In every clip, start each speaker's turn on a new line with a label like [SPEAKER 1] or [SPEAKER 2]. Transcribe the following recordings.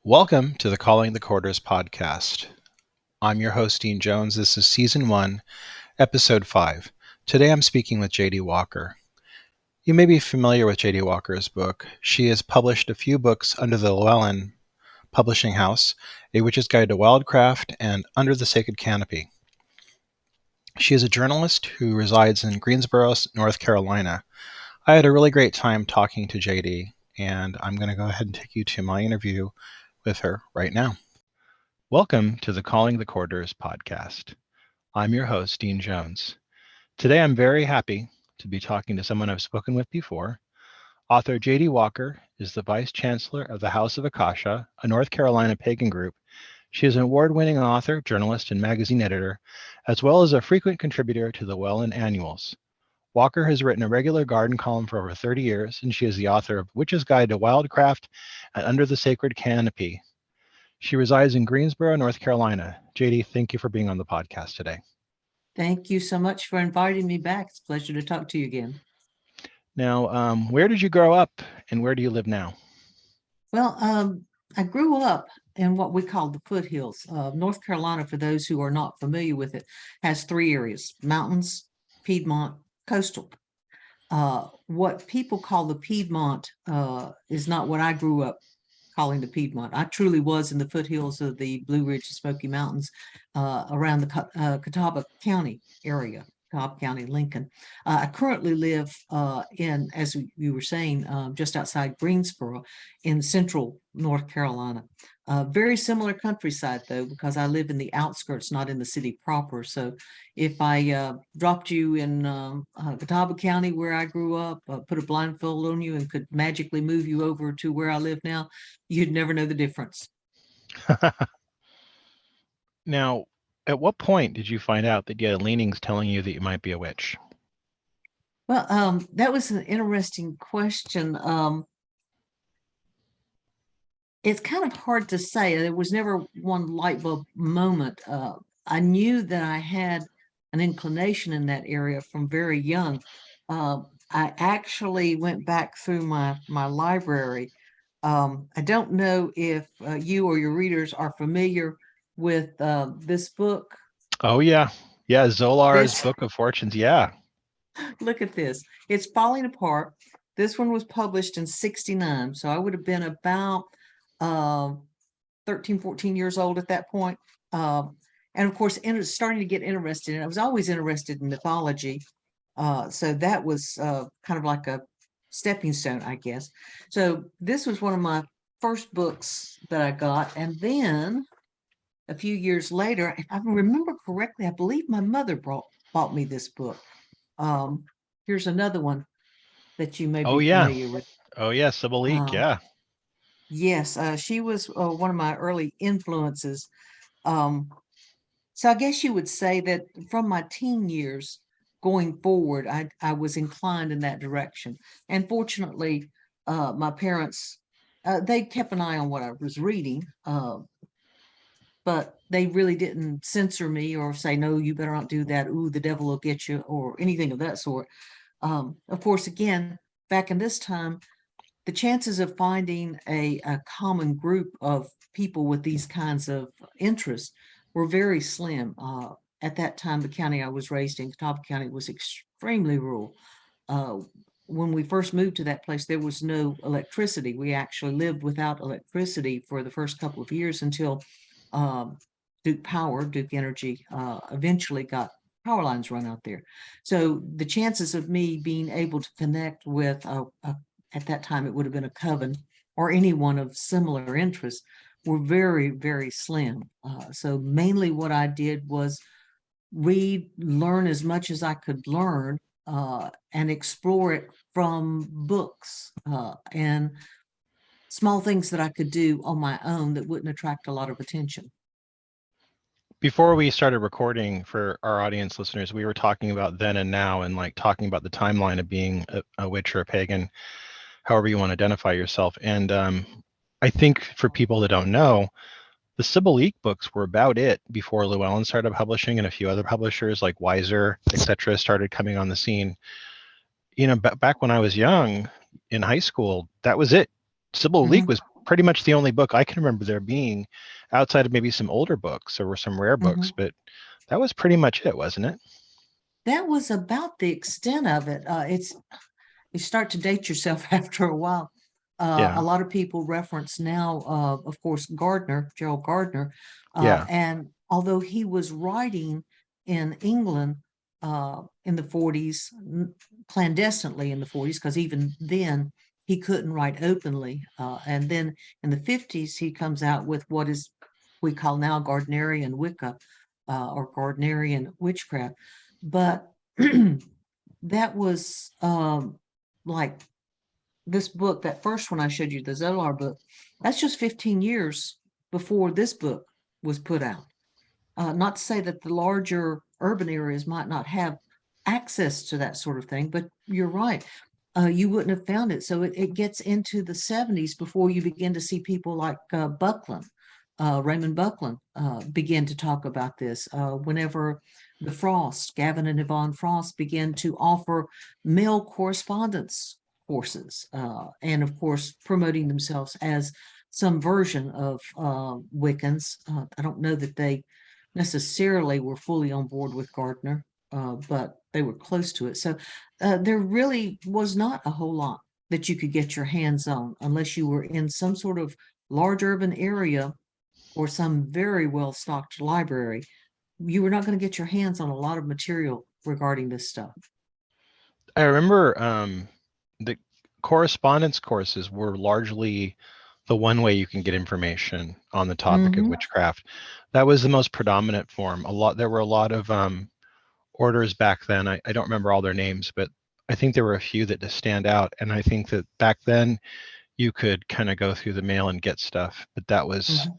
[SPEAKER 1] Welcome to the Calling the Quarters podcast. I'm your host, Dean Jones. This is Season 1, Episode 5. Today I'm speaking with J.D. Walker. You may be familiar with J.D. Walker's book. She has published a few books under the Llewellyn Publishing House, A Witch's Guide to Wildcraft, and Under the Sacred Canopy. She is a journalist who resides in Greensboro, North Carolina. I had a really great time talking to J.D., and I'm going to go ahead and take you to my interview with her right now. Welcome to the Calling the Quarters podcast. I'm your host, Dean Jones. Today I'm very happy to be talking to someone I've spoken with before. Author J.D. Walker is the Vice Chancellor of the House of Akasha, a North Carolina pagan group. She is an award-winning author, journalist, and magazine editor, as well as a frequent contributor to the Llewellyn Annuals. Walker has written a regular garden column for over 30 years, and she is the author of Witch's Guide to Wildcraft and Under the Sacred Canopy. She resides in Greensboro, North Carolina. JD, thank you for being on the podcast today.
[SPEAKER 2] Thank you so much for inviting me back. It's a pleasure to talk to you again.
[SPEAKER 1] Now, where did you grow up and where do you live now?
[SPEAKER 2] Well, I grew up in what we call the foothills. North Carolina, for those who are not familiar with it, has three areas: mountains, Piedmont, coastal. What people call the Piedmont is not what I grew up calling the Piedmont. I truly was in the foothills of the Blue Ridge and Smoky Mountains around the Catawba County area, Cobb County, Lincoln. I currently live in, as you were saying, just outside Greensboro in central North Carolina. Very similar countryside, though, because I live in the outskirts, not in the city proper. So if I dropped you in Catawba County, where I grew up, put a blindfold on you and could magically move you over to where I live now, you'd never know the difference.
[SPEAKER 1] Now, at what point did you find out that you had leanings telling you that you might be a witch?
[SPEAKER 2] Well, that was an interesting question. It's kind of hard to say. There was never one light bulb moment. I knew that I had an inclination in that area from very young. I actually went back through my library. I don't know if you or your readers are familiar with this book.
[SPEAKER 1] Oh, yeah. Yeah, Zolar's
[SPEAKER 2] This
[SPEAKER 1] Book of Fortunes. Yeah.
[SPEAKER 2] Look at this. It's falling apart. This one was published in 69. So I would have been about uh, 13, 14 years old at that point. And of course, starting to get interested in it. I was always interested in mythology. So that was kind of like a stepping stone, I guess. So this was one of my first books that I got. And then a few years later, if I remember correctly, I believe my mother bought me this book. Here's another one that you may
[SPEAKER 1] Oh,
[SPEAKER 2] be
[SPEAKER 1] yeah.
[SPEAKER 2] familiar with.
[SPEAKER 1] Oh, yeah, Sybil Leek.
[SPEAKER 2] Um,
[SPEAKER 1] Yeah.
[SPEAKER 2] yes, she was one of my early influences. Um, so I guess you would say that from my teen years going forward, I was inclined in that direction. And fortunately, my parents, they kept an eye on what I was reading, but they really didn't censor me or say, no, you better not do that. Ooh, the devil will get you, or anything of that sort. Of course, again, back in this time, the chances of finding a common group of people with these kinds of interests were very slim. At that time, the county I was raised in, Catawba County, was extremely rural. Uh, when we first moved to that place, there was no electricity. We actually lived without electricity for the first couple of years until um, Duke Energy, eventually got power lines run out there. So the chances of me being able to connect with at that time, it would have been a coven or anyone of similar interest, were very, very slim. So mainly what I did was read, learn as much as I could learn, and explore it from books and small things that I could do on my own that wouldn't attract a lot of attention.
[SPEAKER 1] Before we started recording for our audience listeners, we were talking about then and now and like talking about the timeline of being a witch or a pagan, however you want to identify yourself. And I think for people that don't know, the Sybil Leek books were about it before Llewellyn started publishing, and a few other publishers like Wiser, etc., started coming on the scene. You know, back when I was young in high school, that was it. Sybil Leek
[SPEAKER 2] Mhm.
[SPEAKER 1] was pretty much the only book I can remember there being, outside of maybe some older books. There were some rare books,
[SPEAKER 2] Mhm.
[SPEAKER 1] but that was pretty much it, wasn't it?
[SPEAKER 2] That was about the extent of it. You start to date yourself after a while. A
[SPEAKER 1] Yeah,
[SPEAKER 2] lot of people reference now, of course, Gardner, Gerald Gardner,
[SPEAKER 1] yeah,
[SPEAKER 2] and although he was writing in England in the 40s, clandestinely in the 40s, because even then he couldn't write openly. And then in the 50s, he comes out with what is we call now Gardnerian Wicca or Gardnerian witchcraft. But that was like this book, that first one I showed you, the Zolar book, that's just 15 years before this book was put out. Not to say that the larger urban areas might not have access to that sort of thing, but you're right. You wouldn't have found it. So it gets into the 70s before you begin to see people like Buckland, Raymond Buckland, begin to talk about this. Whenever the Frost, Gavin and Yvonne Frost, began to offer male correspondence courses, and of course, promoting themselves as some version of Wiccans. I don't know that they necessarily were fully on board with Gardner, but they were close to it. So there really was not a whole lot that you could get your hands on unless you were in some sort of large urban area or some very well stocked library. You were not going to get your hands on a lot of material regarding this stuff.
[SPEAKER 1] I remember the correspondence courses were largely the one way you can get information on the topic of
[SPEAKER 2] Hmm.
[SPEAKER 1] witchcraft. That was the most predominant form. There were a lot of orders back then. I don't remember all their names, but I think there were a few that just stand out. And I think that back then you could kind of go through the mail and get stuff, but that was,
[SPEAKER 2] Hmm.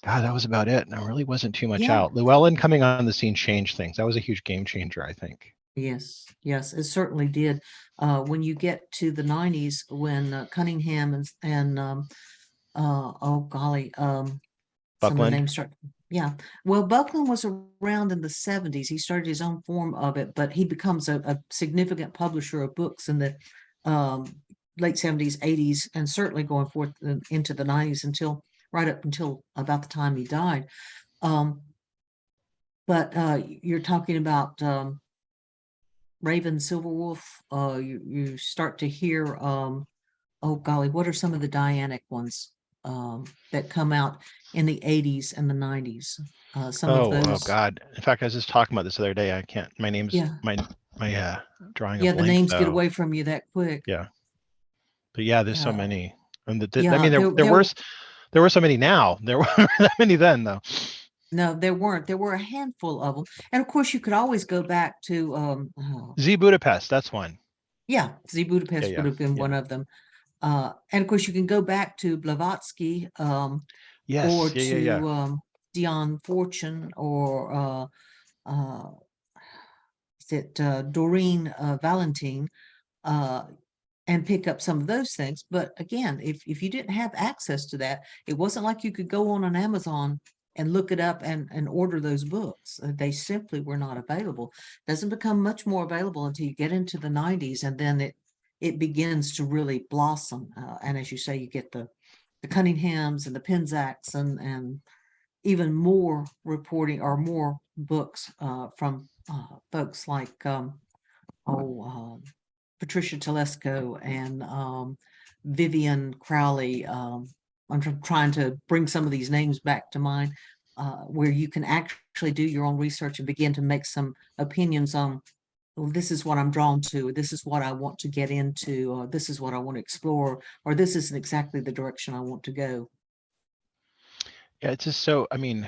[SPEAKER 1] God, that was about it. And there really wasn't too much
[SPEAKER 2] Yeah.
[SPEAKER 1] out. Llewellyn coming on the scene changed things. That was a huge game changer, I think.
[SPEAKER 2] Yes, yes, it certainly did. When you get to the 90s, when Cunningham and oh golly, some of the
[SPEAKER 1] Buckland.
[SPEAKER 2] names start. Yeah. Well, Buckland was around in the 70s. He started his own form of it, but he becomes a significant publisher of books in the um, late 70s, 80s, and certainly going forth into the 90s until right up until about the time he died. Um, but you're talking about Raven Silverwolf. You start to hear, oh golly, what are some of the Dianic ones that come out in the 80s and the 90s? Some of
[SPEAKER 1] Oh
[SPEAKER 2] those,
[SPEAKER 1] God. In fact, I was just talking about this the other day. I can't, my name's,
[SPEAKER 2] yeah,
[SPEAKER 1] my drawing a
[SPEAKER 2] yeah, the
[SPEAKER 1] blank
[SPEAKER 2] names get
[SPEAKER 1] though.
[SPEAKER 2] away from you that quick.
[SPEAKER 1] Yeah. But yeah, there's so
[SPEAKER 2] Uh,
[SPEAKER 1] many. And I
[SPEAKER 2] yeah,
[SPEAKER 1] mean, there were so many now. There weren't that many then though.
[SPEAKER 2] no, there weren't. There were a handful of them, and of course, you could always go back to,
[SPEAKER 1] Z Budapest, that's one.
[SPEAKER 2] yeah, Z
[SPEAKER 1] Yeah,
[SPEAKER 2] Budapest would
[SPEAKER 1] yeah,
[SPEAKER 2] have been one
[SPEAKER 1] yeah.
[SPEAKER 2] of them. And of course, you can go back to Blavatsky, or
[SPEAKER 1] Yes, yeah, yeah, yeah.
[SPEAKER 2] to Dion Fortune, or uh, is it Doreen Valentine, uh, and pick up some of those things. But again, if you didn't have access to that, it wasn't like you could go on Amazon and look it up and order those books. They simply were not available. Doesn't become much more available until you get into the 90s, and then it begins to really blossom. And as you say, you get the Cunninghams and the Penzaks and even more reporting or more books from folks like oh Patricia Telesco and Vivian Crowley. I'm trying to bring some of these names back to mind, where you can actually do your own research and begin to make some opinions on, well, this is what I'm drawn to, this is what I want to get into, or this is what I want to explore, or this isn't exactly the direction I want to go.
[SPEAKER 1] Yeah, it's just so, I mean,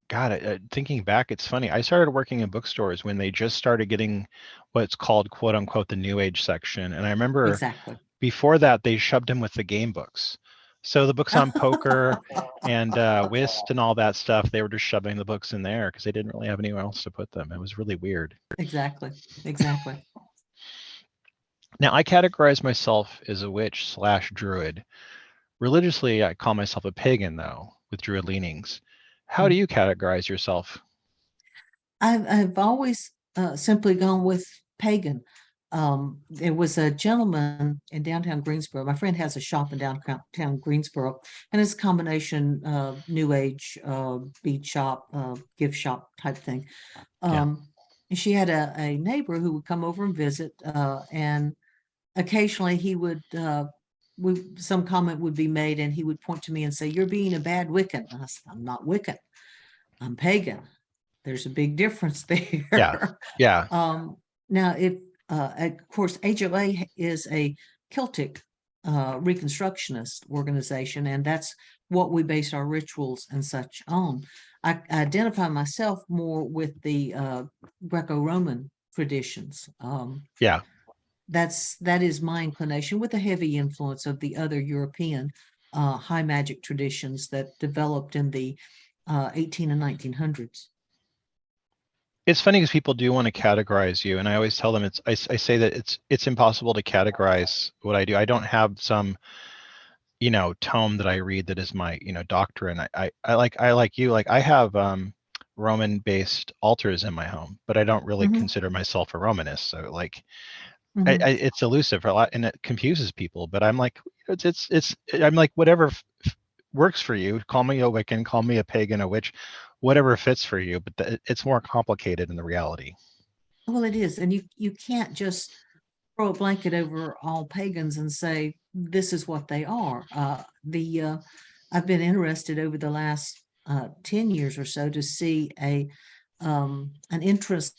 [SPEAKER 1] God, thinking back, it's funny. I started working in bookstores when they just started getting what's called quote unquote the new age section. And I remember
[SPEAKER 2] Exactly.
[SPEAKER 1] before that, they shoved him with the game books. So the books on poker and whist and all that stuff, they were just shoving the books in there because they didn't really have anywhere else to put them. It was really weird.
[SPEAKER 2] Exactly. Exactly.
[SPEAKER 1] Now, I categorize myself as a witch slash druid. Religiously, I call myself a pagan, though, with druid leanings. How do
[SPEAKER 2] Mm.
[SPEAKER 1] you categorize yourself?
[SPEAKER 2] I've always simply gone with pagan. There was a gentleman in downtown Greensboro. My friend has a shop in downtown Greensboro, and it's a combination new age bead shop, gift shop type thing.
[SPEAKER 1] Yeah.
[SPEAKER 2] And she had a neighbor who would come over and visit, and occasionally he would some comment would be made, and he would point to me and say, "You're being a bad Wiccan." And I said, "I'm not Wiccan. I'm pagan." There's a big difference
[SPEAKER 1] Yeah.
[SPEAKER 2] there.
[SPEAKER 1] Yeah.
[SPEAKER 2] um, Now, if of course HOA is a Celtic Reconstructionist organization, and that's what we base our rituals and such on. I identify myself more with the Greco-Roman traditions.
[SPEAKER 1] Yeah.
[SPEAKER 2] That is my inclination, with a heavy influence of the other European high magic traditions that developed in the 18 and 1900s.
[SPEAKER 1] It's funny because people do want to categorize you, and I always tell them I say that it's impossible to categorize what I do. I don't have some tome that I read that is my doctrine. I like you, like I have Roman based altars in my home, but I don't really
[SPEAKER 2] Hmm.
[SPEAKER 1] consider myself a Romanist. So like
[SPEAKER 2] Hmm.
[SPEAKER 1] it's elusive for a lot, and it confuses people. But I'm like, it's I'm like, whatever works for you. Call me a Wiccan, call me a pagan, a witch, whatever fits for you. But it's more complicated in the reality.
[SPEAKER 2] Well, it is, and you can't just throw a blanket over all pagans and say this is what they are. The I've been interested over the last 10 years or so to see an interest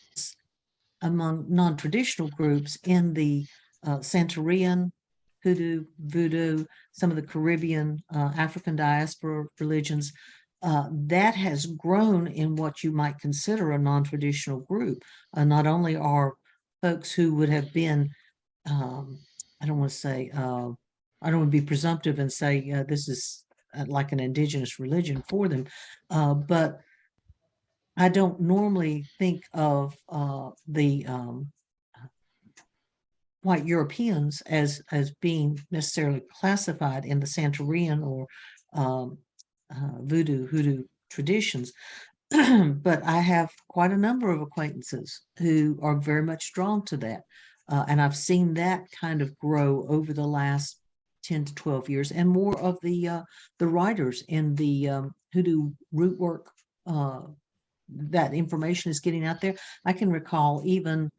[SPEAKER 2] among non-traditional groups in the Santeurian, Hoodoo, Voodoo, some of the Caribbean, African diaspora religions. That has grown in what you might consider a non-traditional group. Not only are folks who would have been, um, I don't want to say, I don't want to be presumptive and say this is like an indigenous religion for them, but I don't normally think of the white Europeans as being necessarily classified in the Santorian or um, voodoo hoodoo traditions. But I have quite a number of acquaintances who are very much drawn to that. And I've seen that kind of grow over the last 10 to 12 years, and more of the writers in the hoodoo root work, that information is getting out there. I can recall even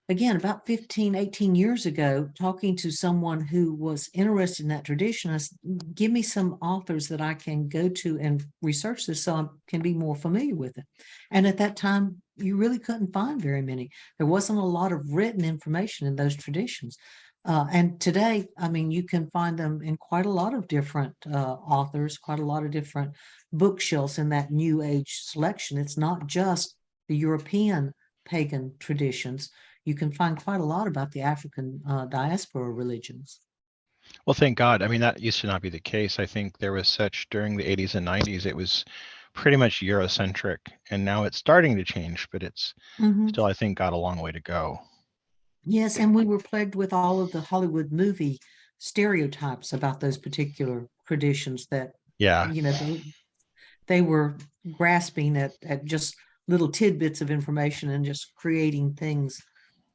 [SPEAKER 2] again about 15, 18 years ago talking to someone who was interested in that tradition. I said, give me some authors that I can go to and research this so I can be more familiar with it. And at that time you really couldn't find very many. There wasn't a lot of written information in those traditions. And today, I mean, you can find them in quite a lot of different authors, quite a lot of different bookshelves in that new age selection. It's not just the European pagan traditions. You can find quite a lot about the African diaspora religions.
[SPEAKER 1] Well, thank God. I mean, that used to not be the case. I think there was such during the 80s and 90s, it was pretty much Eurocentric, and now it's starting to change, but it's
[SPEAKER 2] Hmm.
[SPEAKER 1] still, I think, got a long way to go.
[SPEAKER 2] Yes, and we were plagued with all of the Hollywood movie stereotypes about those particular traditions that,
[SPEAKER 1] Yeah.
[SPEAKER 2] you know, they were grasping at just little tidbits of information and just creating things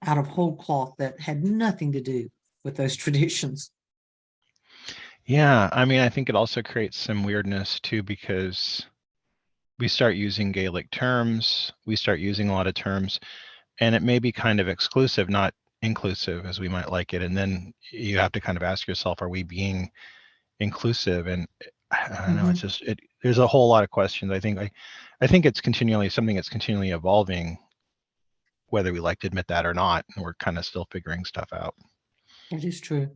[SPEAKER 2] out of whole cloth that had nothing to do with those traditions.
[SPEAKER 1] Yeah. I mean, I think it also creates some weirdness too, because we start using Gaelic terms, we start using a lot of terms, and it may be kind of exclusive, not inclusive as we might like it. And then you have to kind of ask yourself, are we being inclusive? And I don't know, it's
[SPEAKER 2] Hmm.
[SPEAKER 1] just there's a whole lot of questions. I think it's continually something that's continually evolving, whether we like to admit that or not, and we're kind of still figuring stuff out.
[SPEAKER 2] That is true.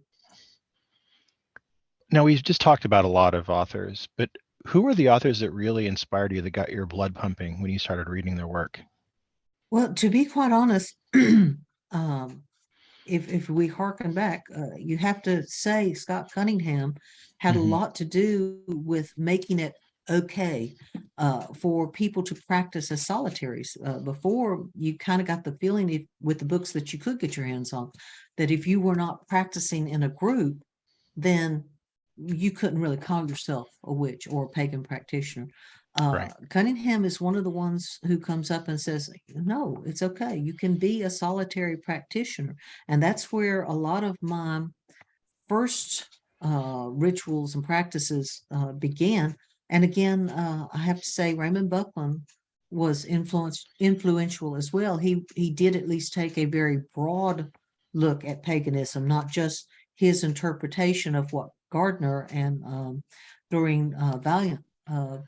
[SPEAKER 1] Now, we've just talked about a lot of authors, but who were the authors that really inspired you, that got your blood pumping when you started reading their work?
[SPEAKER 2] Well, to be quite honest, um, if we hearken back, you have to say Scott Cunningham had a
[SPEAKER 1] Hmm.
[SPEAKER 2] lot to do with making it okay for people to practice as solitaries. Before, you kind of got the feeling with the books that you could get your hands on, that if you were not practicing in a group, then you couldn't really call yourself a witch or a pagan practitioner.
[SPEAKER 1] Right.
[SPEAKER 2] Cunningham is one of the ones who comes up and says, no, it's okay. You can be a solitary practitioner. And that's where a lot of my first rituals and practices began. And again, I have to say, Raymond Buckland was influential as well. He did at least take a very broad look at paganism, not just his interpretation of what Gardner and Doreen Valiant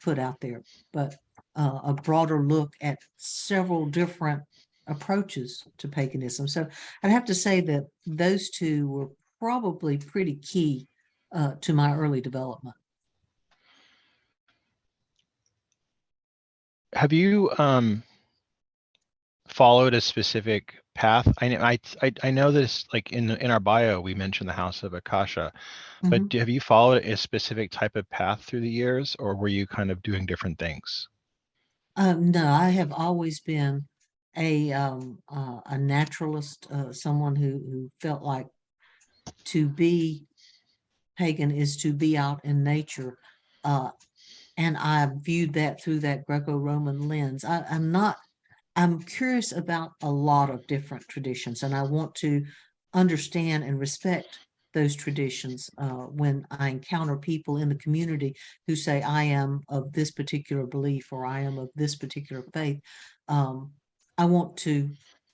[SPEAKER 2] put out there, but a broader look at several different approaches to paganism. So I'd have to say that those two were probably pretty key to my early development.
[SPEAKER 1] Have you followed a specific path? I know this, like in our bio we mentioned the House of Akasha, but
[SPEAKER 2] Mhm.
[SPEAKER 1] have you followed a specific type of path through the years, or were you kind of doing different things?
[SPEAKER 2] No, I have always been a naturalist, someone who felt like to be pagan is to be out in nature. Uh, and I viewed that through that Greco-Roman lens. I'm curious about a lot of different traditions, and I want to understand and respect those traditions when I encounter people in the community who say, I am of this particular belief or I am of this particular faith. Um, I want to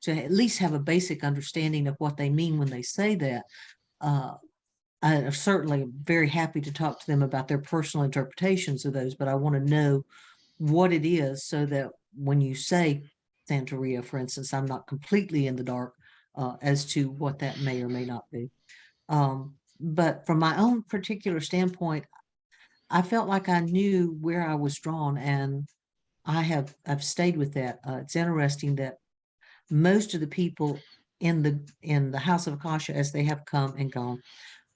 [SPEAKER 2] at least have a basic understanding of what they mean when they say that. Uh, I'm certainly very happy to talk to them about their personal interpretations of those, but I want to know what it is so that when you say Santeria, for instance, I'm not completely in the dark as to what that may or may not be. But from my own particular standpoint, I felt like I knew where I was drawn, and I've stayed with that. It's interesting that most of the people in the House of Akasha, as they have come and gone,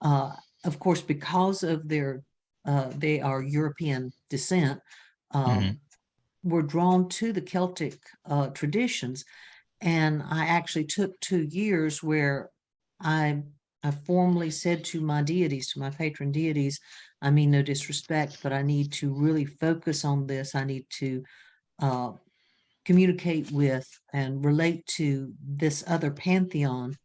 [SPEAKER 2] uh, of course, because of their they are European descent,
[SPEAKER 1] Hmm.
[SPEAKER 2] um, were drawn to the Celtic traditions. And I actually took 2 years where I I formally said to my deities, to my patron deities, I mean no disrespect, but I need to really focus on this. I need to uh, communicate with and relate to this other pantheon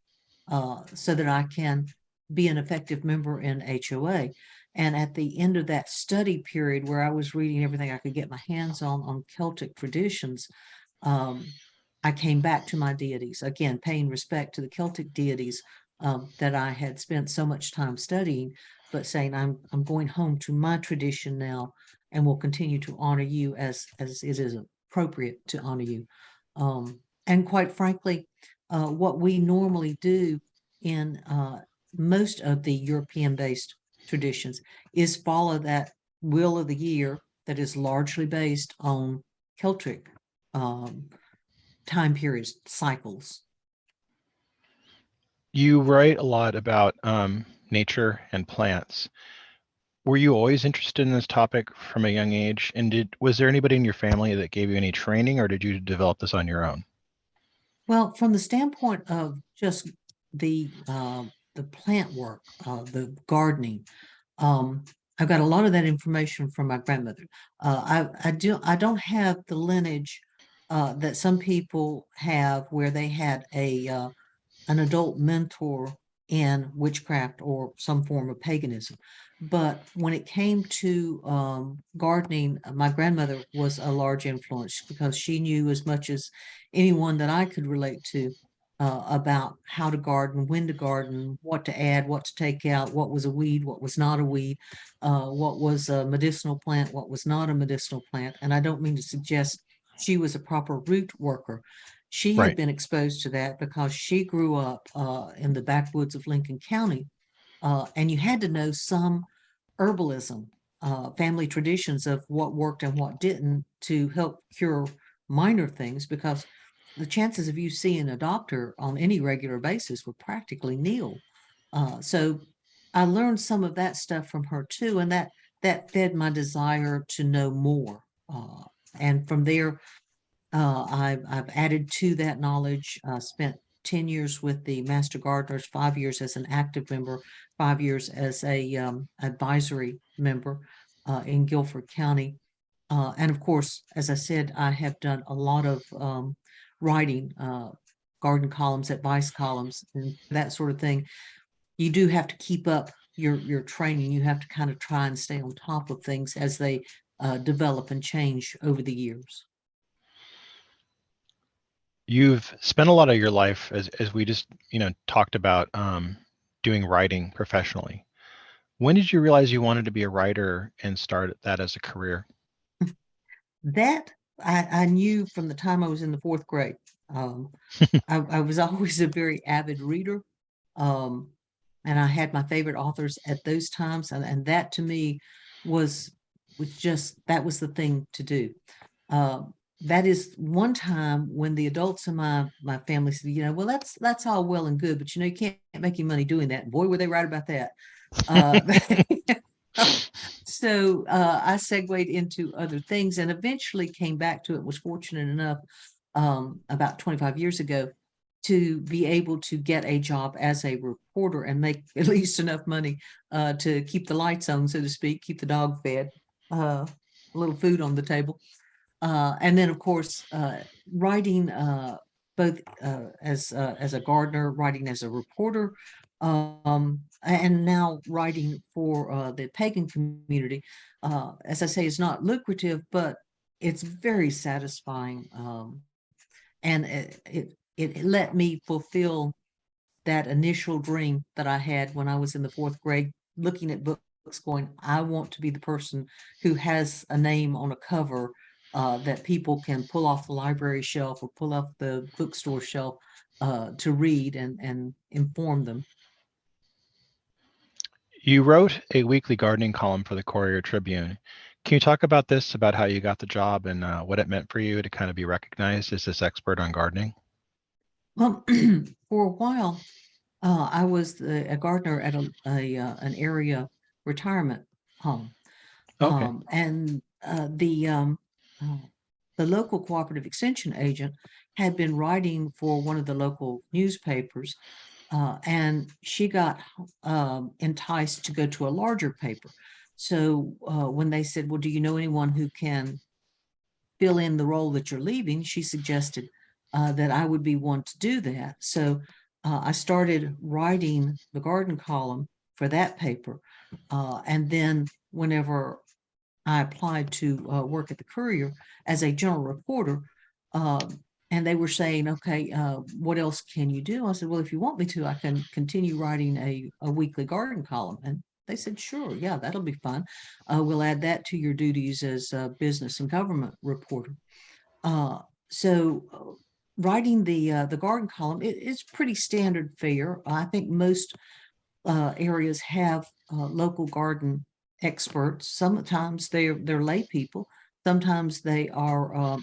[SPEAKER 2] so that I can be an effective member in HOA. And at the end of that study period where I was reading everything I could get my hands on Celtic traditions, um, I came back to my deities, again, paying respect to the Celtic deities that I had spent so much time studying, but saying, I'm going home to my tradition now and will continue to honor you as it is appropriate to honor you. And quite frankly, what we normally do in most of the European-based traditions is follow that wheel of the year that is largely based on Celtic um, time periods, cycles.
[SPEAKER 1] You write a lot about nature and plants. Were you always interested in this topic from a young age? And was there anybody in your family that gave you any training, or did you develop this on your own?
[SPEAKER 2] Well, from the standpoint of just the plant work, the gardening, um, I've got a lot of that information from my grandmother. I don't have the lineage that some people have where they had an adult mentor in witchcraft or some form of paganism. But when it came to gardening, my grandmother was a large influence because she knew as much as anyone that I could relate to about how to garden, when to garden, what to add, what to take out, what was a weed, what was not a weed, what was a medicinal plant, what was not a medicinal plant. And I don't mean to suggest she was a proper root worker. She had
[SPEAKER 1] Right.
[SPEAKER 2] been exposed to that because she grew up in the backwoods of Lincoln County, and you had to know some herbalism, family traditions of what worked and what didn't to help cure minor things because the chances of you seeing a doctor on any regular basis were practically nil. So I learned some of that stuff from her too, and that fed my desire to know more. And from there, I've added to that knowledge, spent 10 years with the Master Gardeners, 5 years as an active member, 5 years as a advisory member in Guilford County. And of course, as I said, I have done a lot of writing, garden columns, advice columns, and that sort of thing. You do have to keep up your training. You have to kind of try and stay on top of things as they develop and change over the years.
[SPEAKER 1] You've spent a lot of your life, as we just talked about, doing writing professionally. When did you realize you wanted to be a writer and start that as a career?
[SPEAKER 2] That I knew from the time I was in the fourth grade. Um, I was always a very avid reader. Um, and I had my favorite authors at those times, and that to me was just that was the thing to do. That is one time when the adults in my family said, well, that's all well and good, but you can't make any money doing that. Boy, were they right about that. Uh, so I segued into other things and eventually came back to it. Was fortunate enough about 25 years ago to be able to get a job as a reporter and make at least enough money to keep the lights on, so to speak, keep the dog fed, a little food on the table. And then, of course, writing both as a gardener, writing as a reporter, and now writing for the pagan community. As I say, is not lucrative, but it's very satisfying, and it let me fulfill that initial dream that I had when I was in the fourth grade, looking at books, going, I want to be the person who has a name on a cover that people can pull off the library shelf or pull off the bookstore shelf to read and inform them.
[SPEAKER 1] You wrote a weekly gardening column for the Courier Tribune. Can you talk about this, about how you got the job and what it meant for you to kind of be recognized as this expert on gardening?
[SPEAKER 2] Well, for a while, I was a gardener at an area retirement home.
[SPEAKER 1] Okay.
[SPEAKER 2] And uh, the local cooperative extension agent had been writing for one of the local newspapers, and she got enticed to go to a larger paper. So when they said, well, do you know anyone who can fill in the role that you're leaving, she suggested that I would be one to do that. So I started writing the garden column for that paper. And then whenever I applied to work at the Courier as a general reporter, uh, and they were saying, okay, what else can you do? I said, well, if you want me to, I can continue writing a weekly garden column. And they said, sure, yeah, that'll be fun. We'll add that to your duties as a business and government reporter. Uh, so writing the garden column, it's pretty standard fare. I think most areas have local garden experts. Sometimes they're lay people. Sometimes they are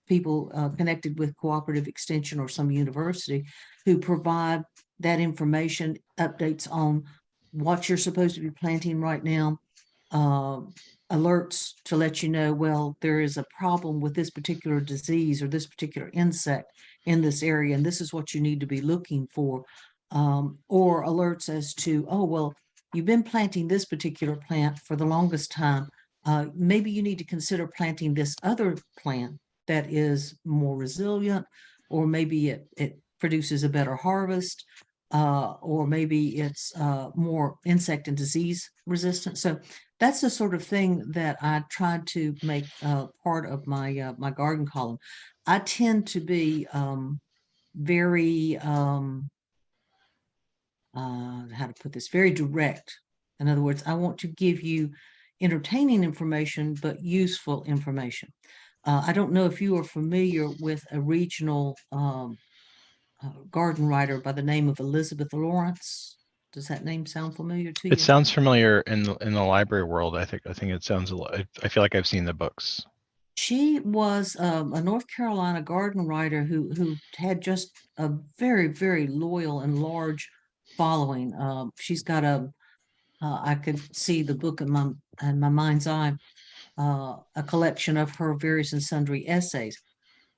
[SPEAKER 2] people connected with cooperative extension or some university who provide that information, updates on what you're supposed to be planting right now, uh, alerts to let you know, well, there is a problem with this particular disease or this particular insect in this area, and this is what you need to be looking for. Or alerts as to, oh, well, you've been planting this particular plant for the longest time. Maybe you need to consider planting this other plant that is more resilient, or maybe it produces a better harvest, or maybe it's more insect and disease resistant. So that's the sort of thing that I tried to make part of my garden column. I tend to be very how to put this, very direct. In other words, I want to give you entertaining information, but useful information. I don't know if you are familiar with a regional garden writer by the name of Elizabeth Lawrence. Does that name sound familiar to
[SPEAKER 1] It
[SPEAKER 2] you?
[SPEAKER 1] sounds familiar in the library world. I think it sounds a lot. I feel like I've seen the books.
[SPEAKER 2] She was a North Carolina garden writer who had just a very, very loyal and large following. She's got I could see the book in my mind's eye, a collection of her various and sundry essays.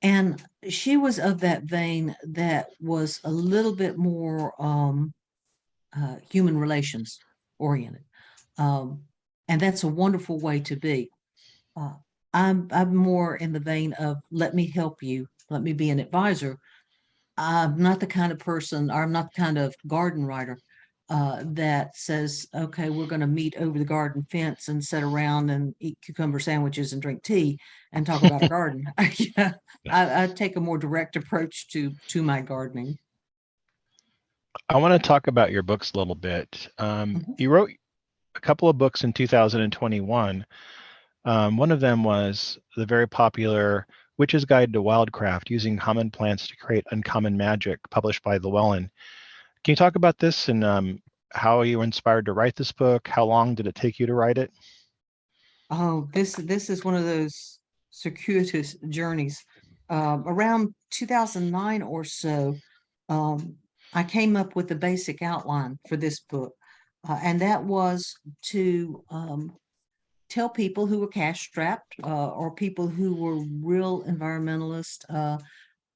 [SPEAKER 2] And she was of that vein that was a little bit more human relations oriented. Um, and that's a wonderful way to be. I'm more in the vein of let me help you, let me be an advisor. I'm not the kind of person, or I'm not the kind of garden writer that says, okay, we're going to meet over the garden fence and sit around and eat cucumber sandwiches and drink tea and talk about our garden. Yeah, I take a more direct approach to my gardening.
[SPEAKER 1] I want to talk about your books a little bit.
[SPEAKER 2] Mhm.
[SPEAKER 1] You wrote a couple of books in 2021. One of them was the very popular Witch's Guide to Wildcraft, using common plants to create uncommon magic, published by Llewellyn. Can you talk about this and how you were inspired to write this book? How long did it take you to write it?
[SPEAKER 2] Oh, this is one of those circuitous journeys. Around 2009 or so, um, I came up with the basic outline for this book, and that was to tell people who were cash strapped or people who were real environmentalists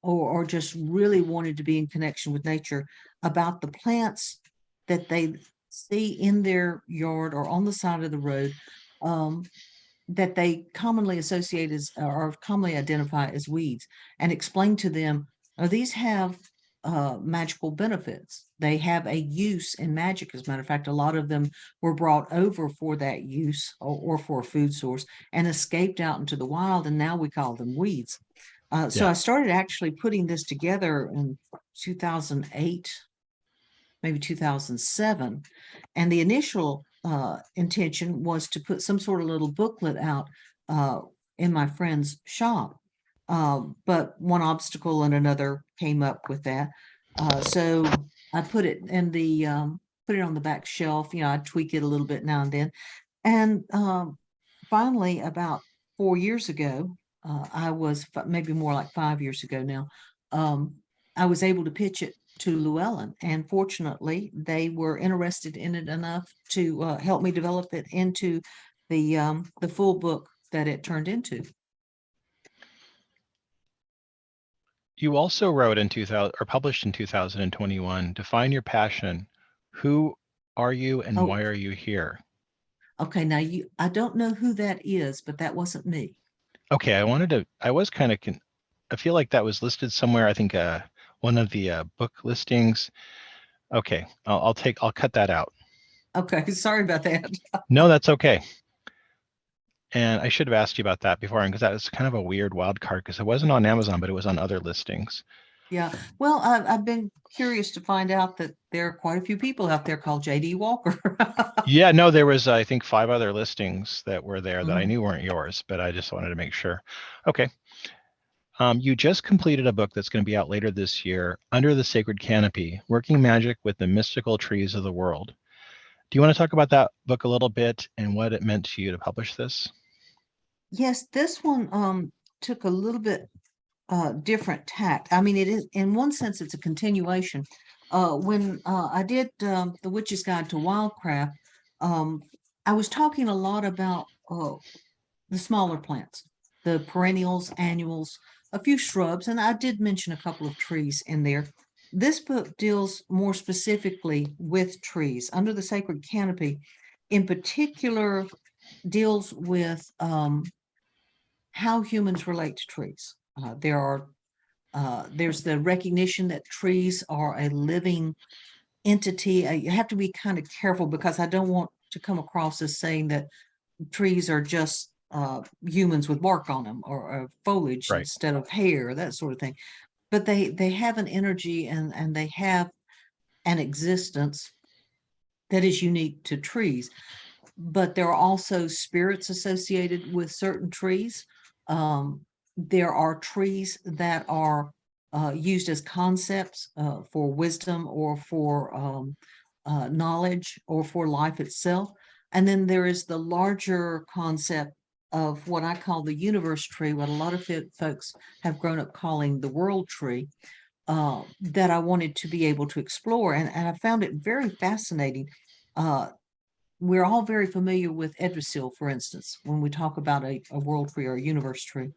[SPEAKER 2] or just really wanted to be in connection with nature about the plants that they see in their yard or on the side of the road. Um, that they commonly associate as or commonly identify as weeds, and explain to them, oh, these have magical benefits. They have a use in magic. As a matter of fact, a lot of them were brought over for that use or for a food source and escaped out into the wild, and now we call them weeds. So
[SPEAKER 1] Yeah.
[SPEAKER 2] I started actually putting this together in 2008, maybe 2007. And the initial intention was to put some sort of little booklet out uh, in my friend's shop. But one obstacle and another came up with that. So I put it in the put it on the back shelf. I tweak it a little bit now and then. And finally, about 4 years ago, maybe more like 5 years ago now, um, I was able to pitch it to Llewellyn. And fortunately, they were interested in it enough to help me develop it into the full book that it turned into.
[SPEAKER 1] You also wrote in 2000 or published in 2021, Define Your Passion. Who are you and
[SPEAKER 2] Oh,
[SPEAKER 1] why are you here?
[SPEAKER 2] okay. Now I don't know who that is, but that wasn't me.
[SPEAKER 1] Okay, I was kind of, I feel like that was listed somewhere. I think one of the book listings. Okay, I'll cut that out.
[SPEAKER 2] Okay, sorry about that.
[SPEAKER 1] No, that's okay. And I should have asked you about that before, because that was kind of a weird wild card because it wasn't on Amazon, but it was on other listings.
[SPEAKER 2] Yeah. Well, I've been curious to find out that there are quite a few people out there called JD Walker.
[SPEAKER 1] Yeah, no, there was I think 5 other listings that were there that I
[SPEAKER 2] Mhm.
[SPEAKER 1] knew weren't yours, but I just wanted to make sure. Okay. You just completed a book that's going to be out later this year, Under the Sacred Canopy, Working Magic with the Mystical Trees of the World. Do you want to talk about that book a little bit and what it meant to you to publish this?
[SPEAKER 2] Yes, this one took a little bit different tact. I mean, it is in one sense it's a continuation. When I did the Witch's Guide to Wildcraft, um, I was talking a lot about the smaller plants, the perennials, annuals, a few shrubs, and I did mention a couple of trees in there. This book deals more specifically with trees. Under the Sacred Canopy, in particular, deals with how humans relate to trees. There's the recognition that trees are a living entity. You have to be kind of careful because I don't want to come across as saying that trees are just humans with bark on them or foliage
[SPEAKER 1] Right.
[SPEAKER 2] instead of hair, that sort of thing. But they have an energy and they have an existence that is unique to trees. But there are also spirits associated with certain trees. Um, there are trees that are used as concepts for wisdom or for knowledge or for life itself. And then there is the larger concept of what I call the universe tree, what a lot of folks have grown up calling the world tree, that I wanted to be able to explore. And I found it very fascinating. Uh, we're all very familiar with Yggdrasil, for instance, when we talk about a world tree or a universe tree.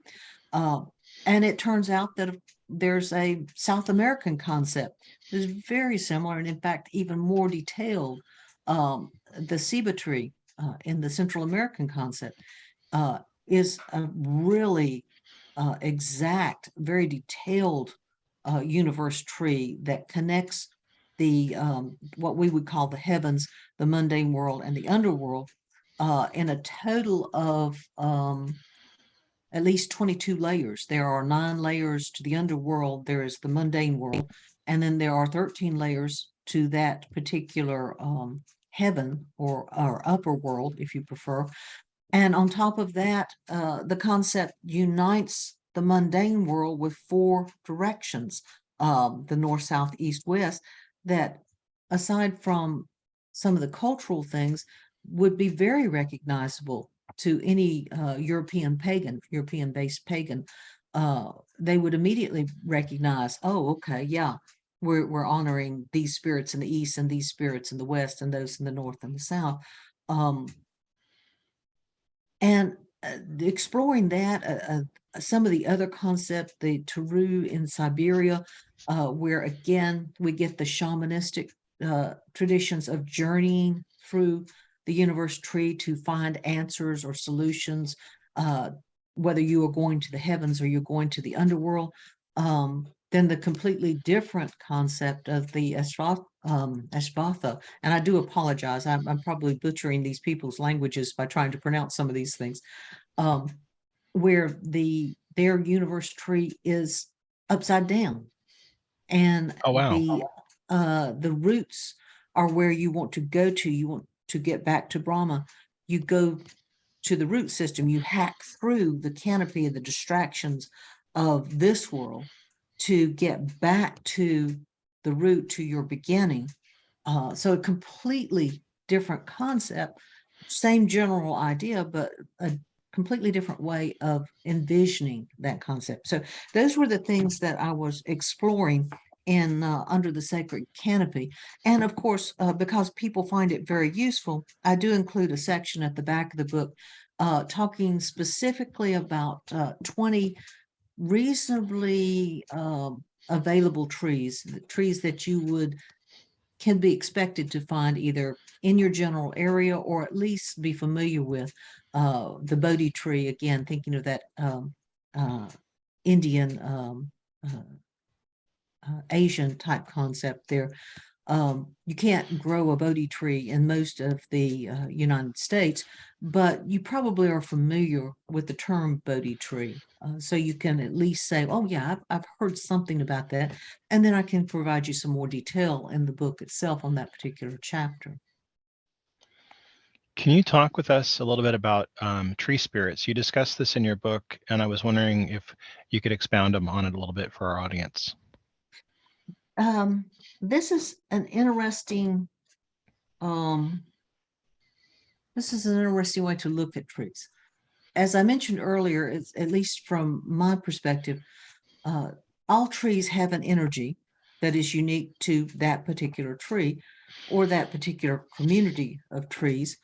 [SPEAKER 2] Uh, and it turns out that there's a South American concept that is very similar and, in fact, even more detailed. The ceiba tree in the Central American concept. Uh, is a really exact, very detailed universe tree that connects the what we would call the heavens, the mundane world, and the underworld in a total of at least 22 layers. There are 9 layers to the underworld. There is the mundane world, and then there are 13 layers to that particular heaven or upper world, if you prefer. And on top of that, the concept unites the mundane world with 4 directions, the north, south, east, west, that aside from some of the cultural things, would be very recognizable to any European based pagan. They would immediately recognize, oh, okay, yeah, we're honoring these spirits in the east and these spirits in the west and those in the north and the south. Um, and exploring that, some of the other concepts, the Taru in Siberia, where again we get the shamanistic traditions of journeying through the universe tree to find answers or solutions, uh, whether you are going to the heavens or you're going to the underworld. Then the completely different concept of the Ashvatha, and I do apologize. I'm probably butchering these people's languages by trying to pronounce some of these things. Um, where their universe tree is upside down, and
[SPEAKER 1] Oh, wow.
[SPEAKER 2] the roots are where you want to go to. You want to get back to Brahma. You go to the root system. You hack through the canopy of the distractions of this world to get back to the root, to your beginning. So a completely different concept, same general idea, but a completely different way of envisioning that concept. So those were the things that I was exploring in under the sacred canopy. And of course, because people find it very useful, I do include a section at the back of the book talking specifically about 20 reasonably available trees, trees that you would can be expected to find either in your general area or at least be familiar with. The Bodhi tree, again, thinking of that uh, Indian, Asian type concept there. You can't grow a Bodhi tree in most of the United States, but you probably are familiar with the term Bodhi tree. So you can at least say, oh, yeah, I've heard something about that. And then I can provide you some more detail in the book itself on that particular chapter.
[SPEAKER 1] Can you talk with us a little bit about tree spirits? You discussed this in your book, and I was wondering if you could expound on it a little bit for our audience.
[SPEAKER 2] Um, this is an interesting um, this is an interesting way to look at trees. As I mentioned earlier, it's, at least from my perspective, uh, all trees have an energy that is unique to that particular tree or that particular community of trees.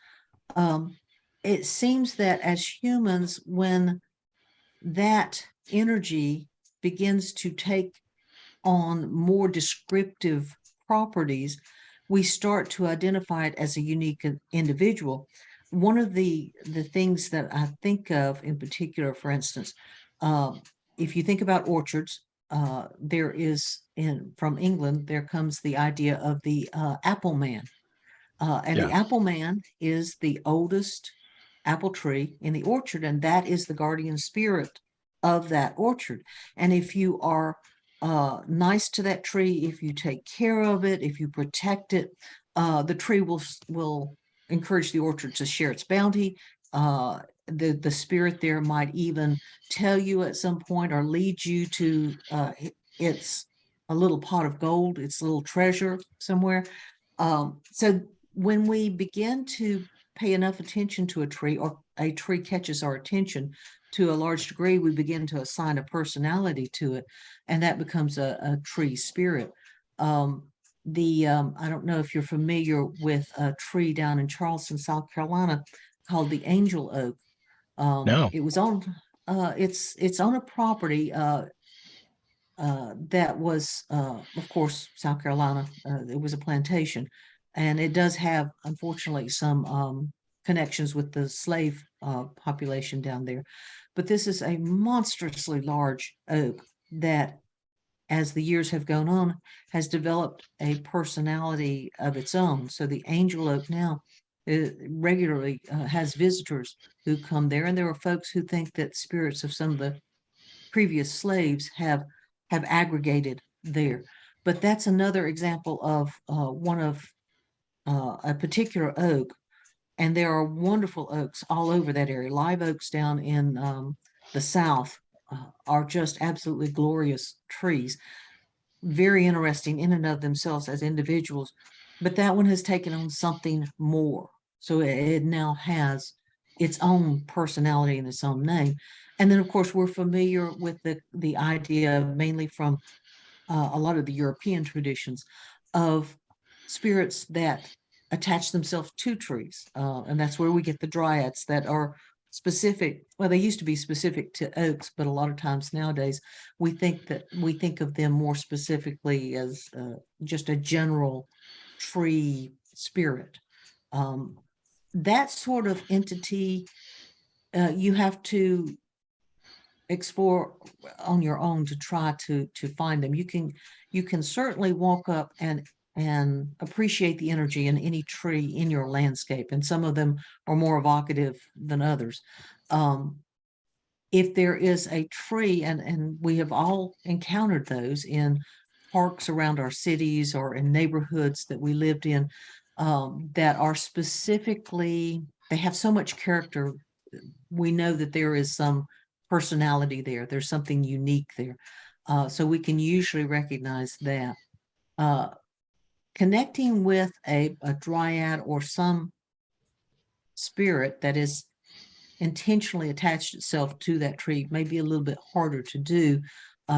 [SPEAKER 2] Um, it seems that as humans, when that energy begins to take on more descriptive properties, we start to identify it as a unique individual. One of the things that I think of in particular, for instance, uh, if you think about orchards, there is in from England there comes the idea of the apple man, and the
[SPEAKER 1] Yeah.
[SPEAKER 2] apple man is the oldest apple tree in the orchard, and that is the guardian spirit of that orchard. And if you are nice to that tree, if you take care of it, if you protect it, the tree will encourage the orchard to share its bounty. The spirit there might even tell you at some point or lead you to its a little pot of gold, its little treasure somewhere. So when we begin to pay enough attention to a tree or a tree catches our attention to a large degree, we begin to assign a personality to it, and that becomes a tree spirit. I don't know if you're familiar with a tree down in Charleston, South Carolina, called the angel oak.
[SPEAKER 1] No.
[SPEAKER 2] It was on it's on a property that was, of course, South Carolina. It was a plantation, and it does have, unfortunately, some. connections with the slave population down there. But this is a monstrously large oak that, as the years have gone on, has developed a personality of its own. So the angel oak now regularly has visitors who come there, and there are folks who think that spirits of some of the previous slaves have aggregated there. But that's another example of one of a particular oak, and there are wonderful oaks all over that area. Live oaks down in the south are just absolutely glorious trees, very interesting in and of themselves as individuals. But that one has taken on something more. So it now has its own personality and its own name. And then, of course, we're familiar with the idea, mainly from a lot of the European traditions, of spirits that attach themselves to trees. And that's where we get the dryads that are specific. Well, they used to be specific to oaks, but a lot of times nowadays we think of them more specifically as just a general tree spirit. Um, that sort of entity, you have to explore on your own to try to find them. You can certainly walk up and appreciate the energy in any tree in your landscape, and some of them are more evocative than others. If there is a tree, and we have all encountered those in parks around our cities or in neighborhoods that we lived in, that are specifically, they have so much character. We know that there is some personality there. There's something unique there. So we can usually recognize that. Connecting with a dryad or some spirit that is intentionally attached itself to that tree may be a little bit harder to do.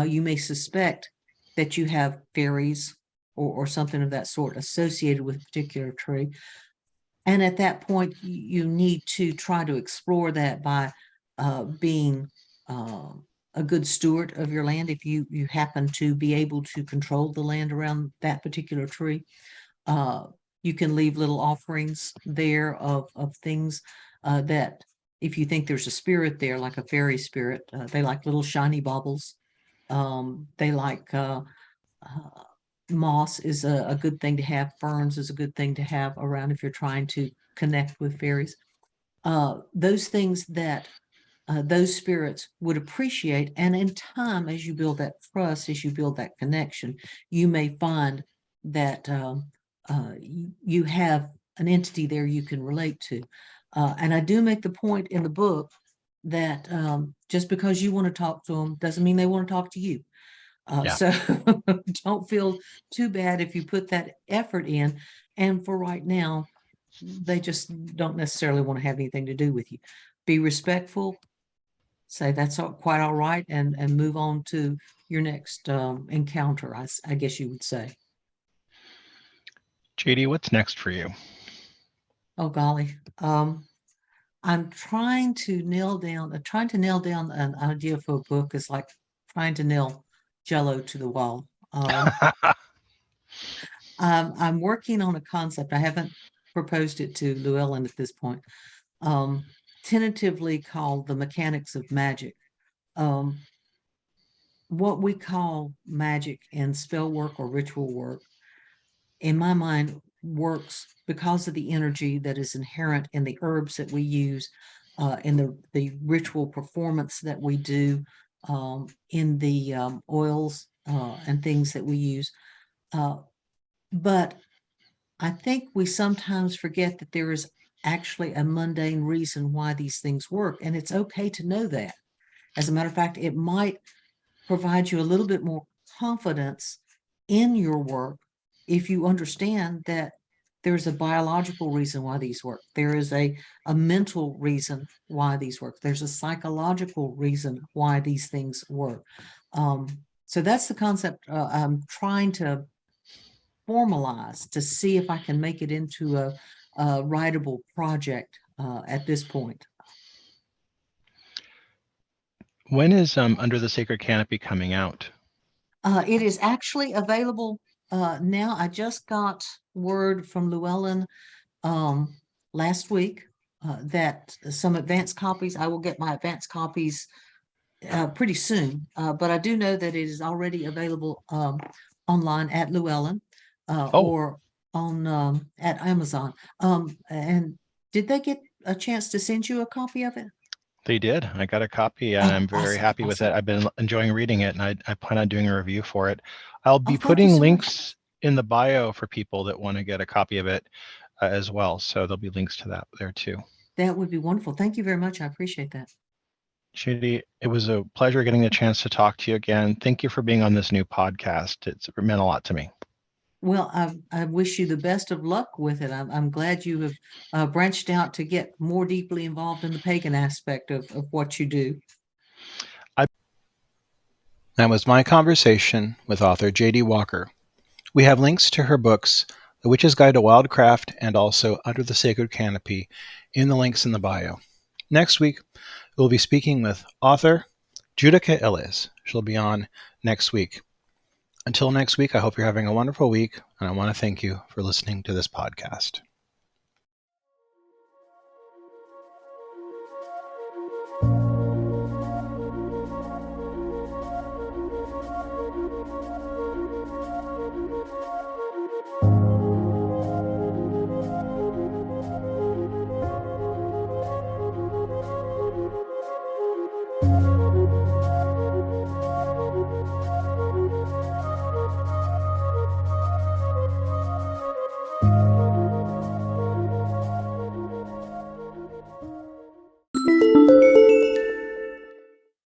[SPEAKER 2] You may suspect that you have fairies or something of that sort associated with a particular tree. And at that point, you need to try to explore that by being a good steward of your land. If you happen to be able to control the land around that particular tree, you can leave little offerings there of things that, if you think there's a spirit there, like a fairy spirit, they like little shiny baubles. They like moss is a good thing to have. Ferns is a good thing to have around if you're trying to connect with fairies. Those things that those spirits would appreciate. And in time, as you build that trust, as you build that connection, you may find that you have an entity there you can relate to. And I do make the point in the book that just because you want to talk to them doesn't mean they want to talk to you.
[SPEAKER 1] Yeah.
[SPEAKER 2] So don't feel too bad if you put that effort in. And for right now, they just don't necessarily want to have anything to do with you. Be respectful, say that's quite all right, and move on to your next encounter, I guess you would say.
[SPEAKER 1] JD, what's next for you?
[SPEAKER 2] Oh golly. I'm trying to nail down an idea for a book. Is like trying to nail Jello to the wall. I'm working on a concept. I haven't proposed it to Llewellyn at this point. Um, Tentatively called the mechanics of magic. Um, what we call magic and spell work or ritual work, in my mind, works because of the energy that is inherent in the herbs that we use, in the ritual performance that we do, in the oils and things that we use. But I think we sometimes forget that there is actually a mundane reason why these things work, and it's okay to know that. As a matter of fact, it might provide you a little bit more confidence in your work if you understand that there's a biological reason why these work. There is a mental reason why these work. There's a psychological reason why these things work. So that's the concept I'm trying to formalize to see if I can make it into a writable project at this point.
[SPEAKER 1] When is Under the Sacred Canopy coming out?
[SPEAKER 2] It is actually available now. I just got word from Llewellyn last week. that some advanced copies. I will get my advanced copies pretty soon, but I do know that it is already available online at Llewellyn
[SPEAKER 1] Oh,
[SPEAKER 2] or on at Amazon. And did they get a chance to send you a copy of it?
[SPEAKER 1] they did. I got a copy and
[SPEAKER 2] Oh,
[SPEAKER 1] I'm very
[SPEAKER 2] awesome,
[SPEAKER 1] happy with it.
[SPEAKER 2] awesome.
[SPEAKER 1] I've been enjoying reading it and I plan on doing a review for it. I'll
[SPEAKER 2] Oh,
[SPEAKER 1] be
[SPEAKER 2] thank you
[SPEAKER 1] putting
[SPEAKER 2] so much.
[SPEAKER 1] links in the bio for people that want to get a copy of it as well. So there'll be links to that there too.
[SPEAKER 2] That would be wonderful. Thank you very much. I appreciate that.
[SPEAKER 1] Shady, it was a pleasure getting the chance to talk to you again. Thank you for being on this new podcast. It's meant a lot to me.
[SPEAKER 2] Well, I wish you the best of luck with it. I'm glad you have branched out to get more deeply involved in the pagan aspect of what you do.
[SPEAKER 1] That was my conversation with author J.D. Walker. We have links to her books, The Witch's Guide to Wildcraft and also Under the Sacred Canopy, in the links in the bio. Next week, we'll be speaking with author Judica Illes. She'll be on next week. Until next week, I hope you're having a wonderful week, and I want to thank you for listening to this podcast.